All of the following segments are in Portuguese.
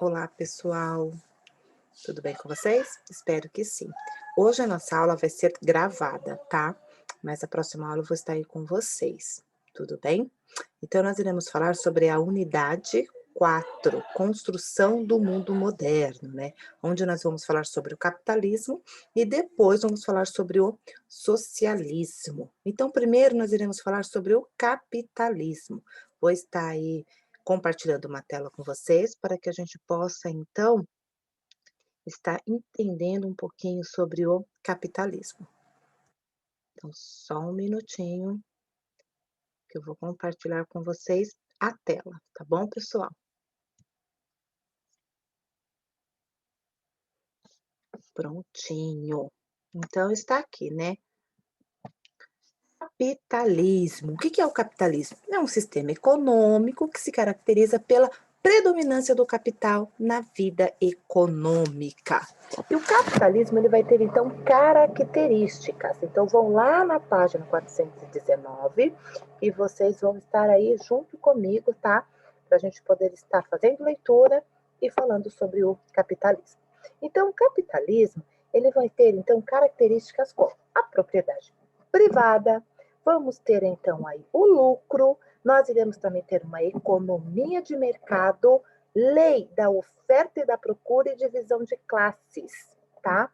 Olá, pessoal. Tudo bem com vocês? Espero que sim. Hoje a nossa aula vai ser gravada, tá? Mas a próxima aula eu vou estar aí com vocês. Tudo bem? Então, nós iremos falar sobre a unidade 4, Construção do Mundo Moderno, né? Onde nós vamos falar sobre o capitalismo e depois vamos falar sobre o socialismo. Então, primeiro nós iremos falar sobre o capitalismo. Vou estar aí compartilhando uma tela com vocês para que a gente possa, então, estar entendendo um pouquinho sobre o capitalismo. Então, só um minutinho que eu vou compartilhar com vocês a tela, tá bom, pessoal? Prontinho. Então, está aqui, né? Capitalismo. O que que é o capitalismo? É um sistema econômico que se caracteriza pela predominância do capital na vida econômica. E o capitalismo ele vai ter então características. Então vão lá na página 419 e vocês vão estar aí junto comigo, tá? Para a gente poder estar fazendo leitura e falando sobre o capitalismo. Então o capitalismo ele vai ter então características como a propriedade privada. Vamos ter então aí o lucro, nós iremos também ter uma economia de mercado, lei da oferta e da procura e divisão de classes, tá?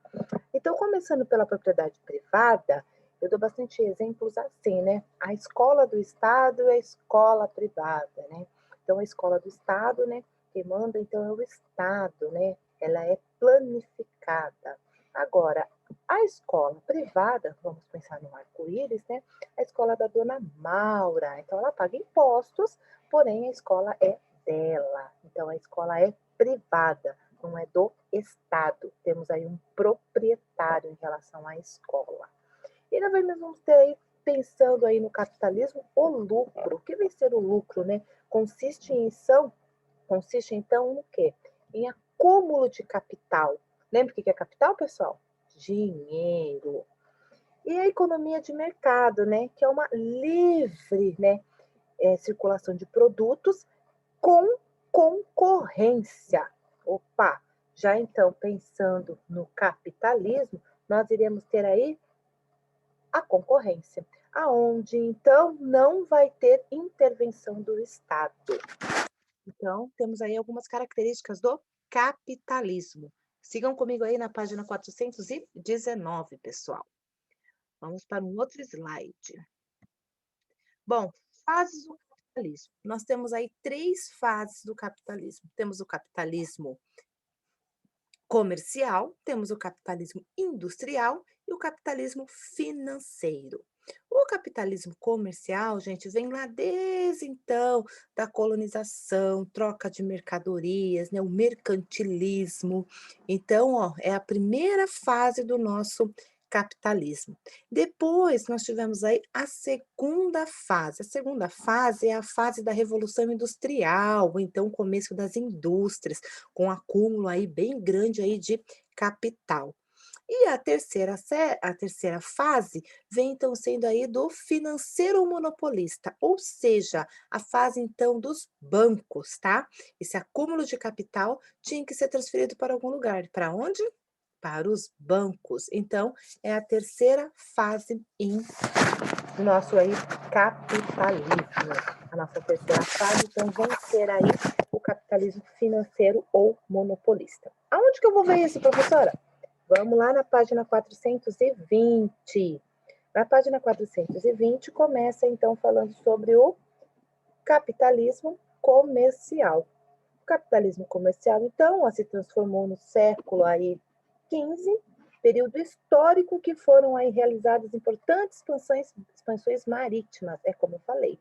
Então, começando pela propriedade privada, eu dou bastante exemplos assim, né? A escola do Estado e a escola privada, né? Então, a escola do Estado, né? Quem manda, então, é o Estado, né? Ela é planificada. Agora, a escola privada, vamos pensar no arco-íris, né? A escola da dona Maura. Então, ela paga impostos, porém a escola é dela. Então, a escola é privada, não é do Estado. Temos aí um proprietário em relação à escola. E na verdade, nós vamos ter aí, pensando aí no capitalismo, o lucro. O que vai ser o lucro, né? Consiste então no quê? Em acúmulo de capital. Lembra o que é capital, pessoal? Dinheiro. E a economia de mercado, né? Que é uma livre, né? Circulação de produtos com concorrência. Opa! Já então, pensando no capitalismo, nós iremos ter aí a concorrência, aonde então não vai ter intervenção do Estado. Então, temos aí algumas características do capitalismo. Sigam comigo aí na página 419, pessoal. Vamos para um outro slide. Bom, fases do capitalismo. Nós temos aí 3 fases do capitalismo. Temos o capitalismo comercial, temos o capitalismo industrial e o capitalismo financeiro. O capitalismo comercial, gente, vem lá desde então da colonização, troca de mercadorias, né, o mercantilismo. Então, ó, é a primeira fase do nosso capitalismo. Depois nós tivemos aí a segunda fase. A segunda fase é a fase da Revolução Industrial, ou então o começo das indústrias, com um acúmulo aí bem grande aí de capital. E a terceira fase vem então sendo aí do financeiro monopolista, ou seja, a fase então dos bancos, tá? Esse acúmulo de capital tinha que ser transferido para algum lugar. Para onde? Para os bancos. Então, é a terceira fase em nosso aí capitalismo. A nossa terceira fase, então, vai ser aí o capitalismo financeiro ou monopolista. Aonde que eu vou ver isso, professora? Vamos lá na página 420. Na página 420 começa, então, falando sobre o capitalismo comercial. O capitalismo comercial, então, se transformou no século aí 15, período histórico que foram aí realizadas importantes expansões marítimas, é como eu falei.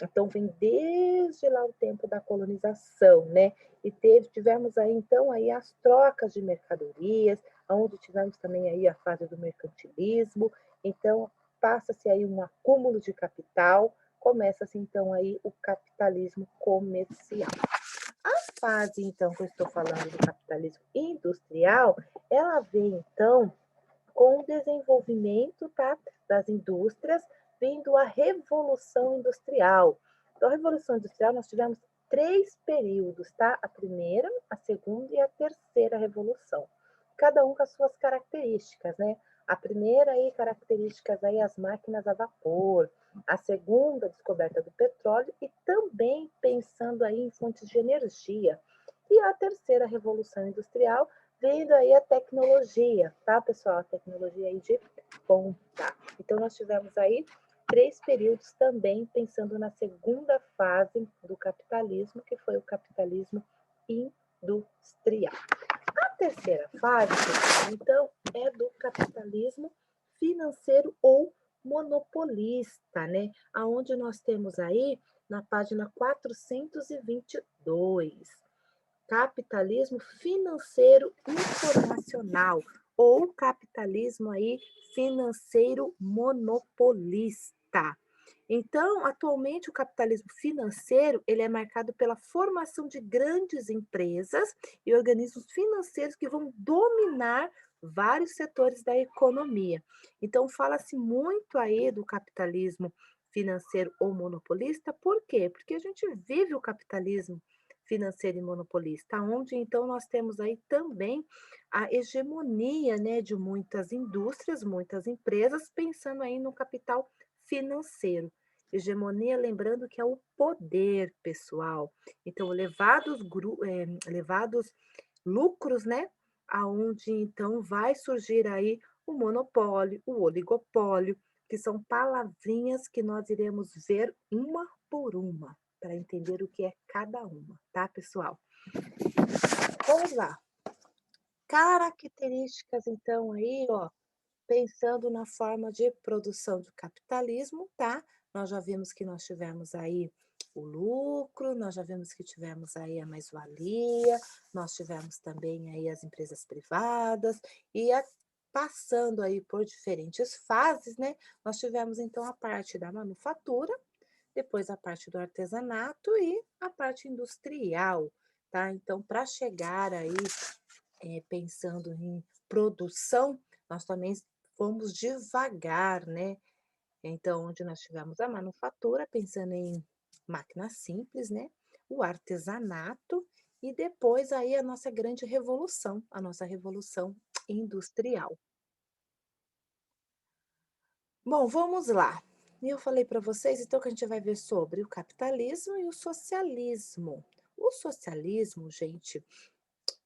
Então, vem desde lá o tempo da colonização, né? E tivemos aí, então, aí as trocas de mercadorias, onde tivemos também aí a fase do mercantilismo. Então, passa-se aí um acúmulo de capital, começa-se, então, aí o capitalismo comercial. A fase, então, que eu estou falando do capitalismo industrial, ela vem, então, com o desenvolvimento, tá, das indústrias, vindo a revolução industrial. Então, a Revolução Industrial, nós tivemos 3 períodos, tá? A primeira, a segunda e a terceira revolução. Cada um com as suas características, né? A primeira aí, características aí, as máquinas a vapor. A segunda, a descoberta do petróleo e também pensando aí em fontes de energia. E a terceira revolução industrial, vendo aí a tecnologia, tá, pessoal? A tecnologia aí de ponta. Então, nós tivemos aí 3 períodos também pensando na segunda fase do capitalismo, que foi o capitalismo industrial. A terceira fase, pessoal, então, é do capitalismo financeiro ou monopolista, né? Aonde nós temos aí na página 422, capitalismo financeiro informacional ou capitalismo aí financeiro monopolista. Então, atualmente o capitalismo financeiro, ele é marcado pela formação de grandes empresas e organismos financeiros que vão dominar vários setores da economia. Então, fala-se muito aí do capitalismo financeiro ou monopolista, por quê? Porque a gente vive o capitalismo financeiro e monopolista, onde então nós temos aí também a hegemonia, né, de muitas indústrias, muitas empresas, pensando aí no capital financeiro. Hegemonia, lembrando que é o poder pessoal. Então, elevados lucros, né, aonde então vai surgir aí o monopólio, o oligopólio, que são palavrinhas que nós iremos ver uma por uma para entender o que é cada uma, tá, pessoal? Vamos lá. Características, então, aí, ó, pensando na forma de produção do capitalismo, tá? Nós já vimos que nós tivemos aí o lucro, nós já vimos que tivemos aí a mais-valia, nós tivemos também aí as empresas privadas e passando aí por diferentes fases, né? Nós tivemos então a parte da manufatura, depois a parte do artesanato e a parte industrial, tá? Então, para chegar aí, pensando em produção, nós também fomos devagar, né? Então, onde nós tivemos a manufatura, pensando em máquinas simples, né? O artesanato e depois aí a nossa grande revolução, a nossa revolução industrial. Bom, vamos lá. Eu falei para vocês, então, que a gente vai ver sobre o capitalismo e o socialismo. O socialismo, gente,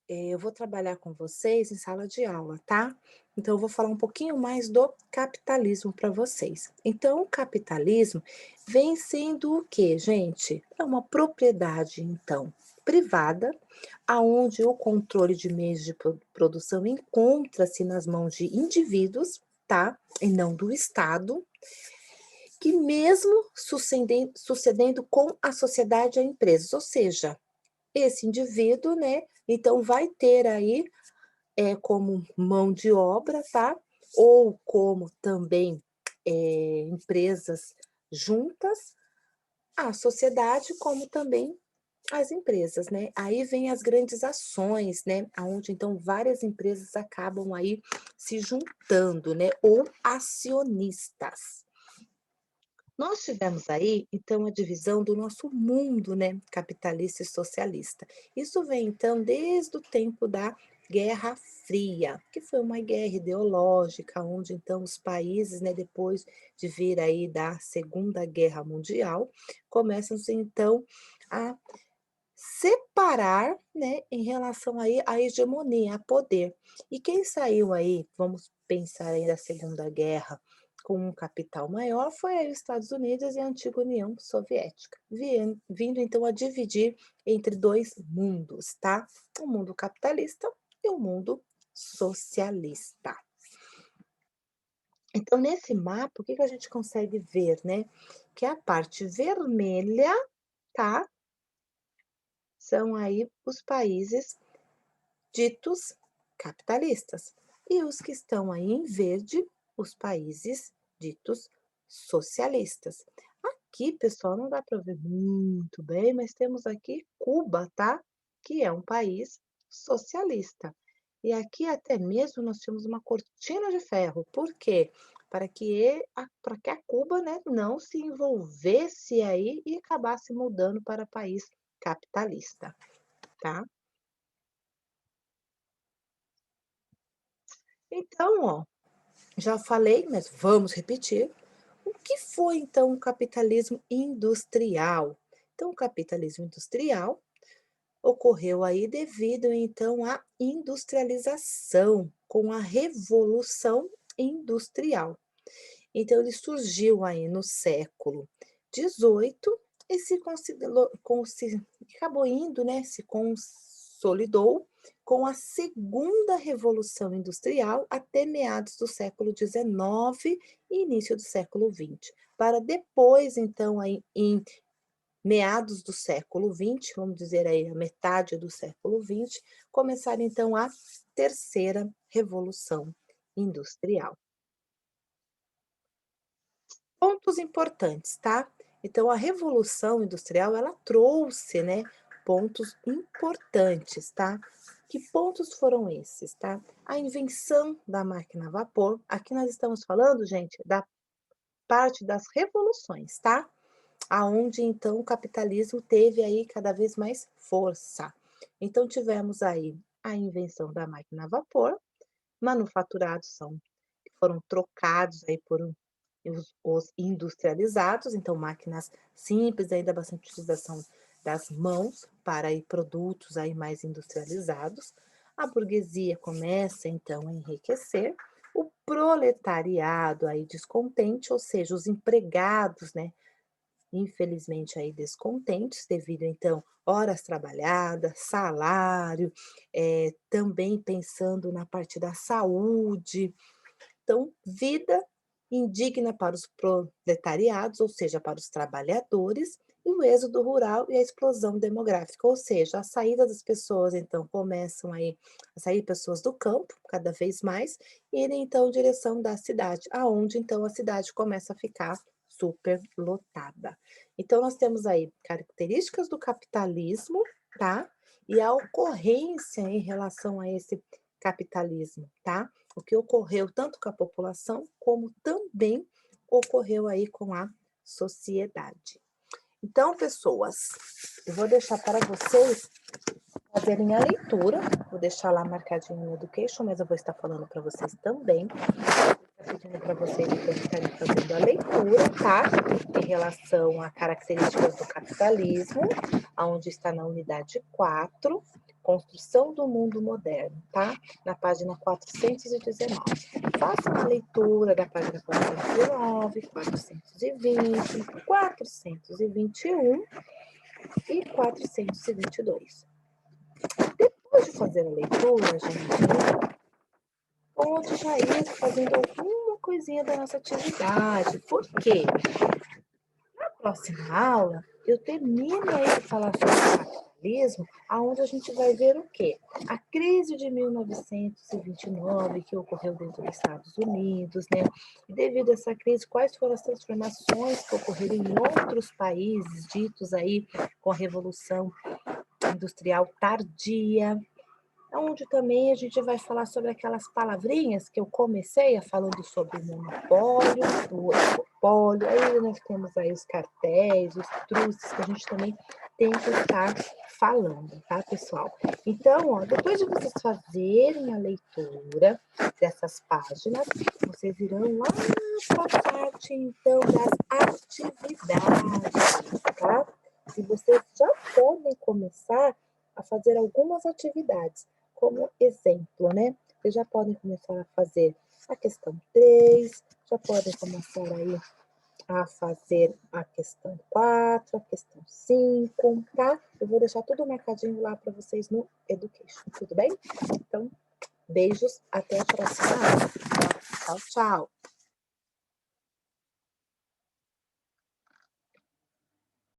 eu vou trabalhar com vocês em sala de aula, tá? Então, eu vou falar um pouquinho mais do capitalismo para vocês. Então, o capitalismo vem sendo o quê, gente? É uma propriedade, então, privada, aonde o controle de meios de produção encontra-se nas mãos de indivíduos, tá? E não do Estado, que mesmo sucedendo com a sociedade a empresas, ou seja, esse indivíduo, né, então vai ter aí, como mão de obra, tá? Ou como também, empresas juntas, a sociedade, como também as empresas, né? Aí vem as grandes ações, né? Aonde então várias empresas acabam aí se juntando, né? Ou acionistas. Nós tivemos aí, então, a divisão do nosso mundo, né, capitalista e socialista. Isso vem, então, desde o tempo da Guerra Fria, que foi uma guerra ideológica, onde, então, os países, né, depois de vir aí da Segunda Guerra Mundial, começam-se, então, a separar, né, em relação aí à hegemonia, a poder. E quem saiu aí, vamos pensar aí da Segunda Guerra, com um capital maior, foi aí os Estados Unidos e a antiga União Soviética, vindo então a dividir entre dois mundos, tá? O mundo capitalista e o mundo socialista. Então, nesse mapa, o que que a gente consegue ver, né? Que a parte vermelha, tá? São aí os países ditos capitalistas. E os que estão aí em verde, os países ditos socialistas. Aqui, pessoal, não dá para ver muito bem, mas temos aqui Cuba, tá? Que é um país socialista. E aqui até mesmo nós temos uma cortina de ferro. Por quê? para que a Cuba, né, não se envolvesse aí e acabasse mudando para país capitalista, tá? Então, ó, já falei, mas vamos repetir. O que foi então o capitalismo industrial? Então, o capitalismo industrial ocorreu aí devido então à industrialização, com a revolução industrial. Então, ele surgiu aí no século XVIII e acabou indo, né, se consolidou com a segunda revolução industrial até meados do século XIX e início do século XX, para depois, então, aí, em meados do século XX, vamos dizer aí a metade do século XX, começar então a terceira revolução industrial. Pontos importantes, tá? Então, a Revolução Industrial, ela trouxe, né, pontos importantes, tá? Que pontos foram esses, tá? A invenção da máquina a vapor. Aqui nós estamos falando, gente, da parte das revoluções, tá? Aonde então o capitalismo teve aí cada vez mais força. Então, tivemos aí a invenção da máquina a vapor, manufaturados foram trocados aí por os industrializados, então máquinas simples, ainda bastante utilização das mãos para aí produtos aí mais industrializados. A burguesia começa então a enriquecer, o proletariado aí descontente, ou seja, os empregados, né, infelizmente aí descontentes devido então horas trabalhadas, salário, também pensando na parte da saúde, então, vida indigna para os proletariados, ou seja, para os trabalhadores, e o êxodo rural e a explosão demográfica, ou seja, a saída das pessoas, então, começam aí a sair pessoas do campo, cada vez mais, e irem, então, em direção da cidade, aonde, então, a cidade começa a ficar superlotada. Então, nós temos aí características do capitalismo, tá? E a ocorrência em relação a esse capitalismo, tá? O que ocorreu tanto com a população, como também ocorreu aí com a sociedade. Então, pessoas, eu vou deixar para vocês fazerem a leitura, vou deixar lá marcadinho no Education, mas eu vou estar falando para vocês também. Estou pedindo para vocês então estarem fazendo a leitura, tá? Em relação a características do capitalismo, aonde está na unidade 4, Construção do Mundo Moderno, tá? Na página 419. Façam a leitura da página 409, 420, 421 e 422. Depois de fazer a leitura, gente, pode já ir fazendo alguma coisinha da nossa atividade. Por quê? Na próxima aula, eu termino aí de falar sobre o capitalismo, aonde a gente vai ver o quê? A crise de 1929, que ocorreu dentro dos Estados Unidos, né? E devido a essa crise, quais foram as transformações que ocorreram em outros países, ditos aí com a Revolução Industrial tardia, onde também a gente vai falar sobre aquelas palavrinhas que eu comecei a falando sobre o monopólio, o oligopólio, aí nós temos aí os cartéis, os truces, que a gente também tem que estar falando, tá, pessoal? Então, ó, depois de vocês fazerem a leitura dessas páginas, vocês irão lá para a parte, então, das atividades, tá? E vocês já podem começar a fazer algumas atividades como exemplo, né? Vocês já podem começar a fazer a questão 3, já podem começar aí a fazer a questão 4, a questão 5, tá? Eu vou deixar tudo marcadinho lá para vocês no Education, tudo bem? Então, beijos, até a próxima aula. Tchau, tchau.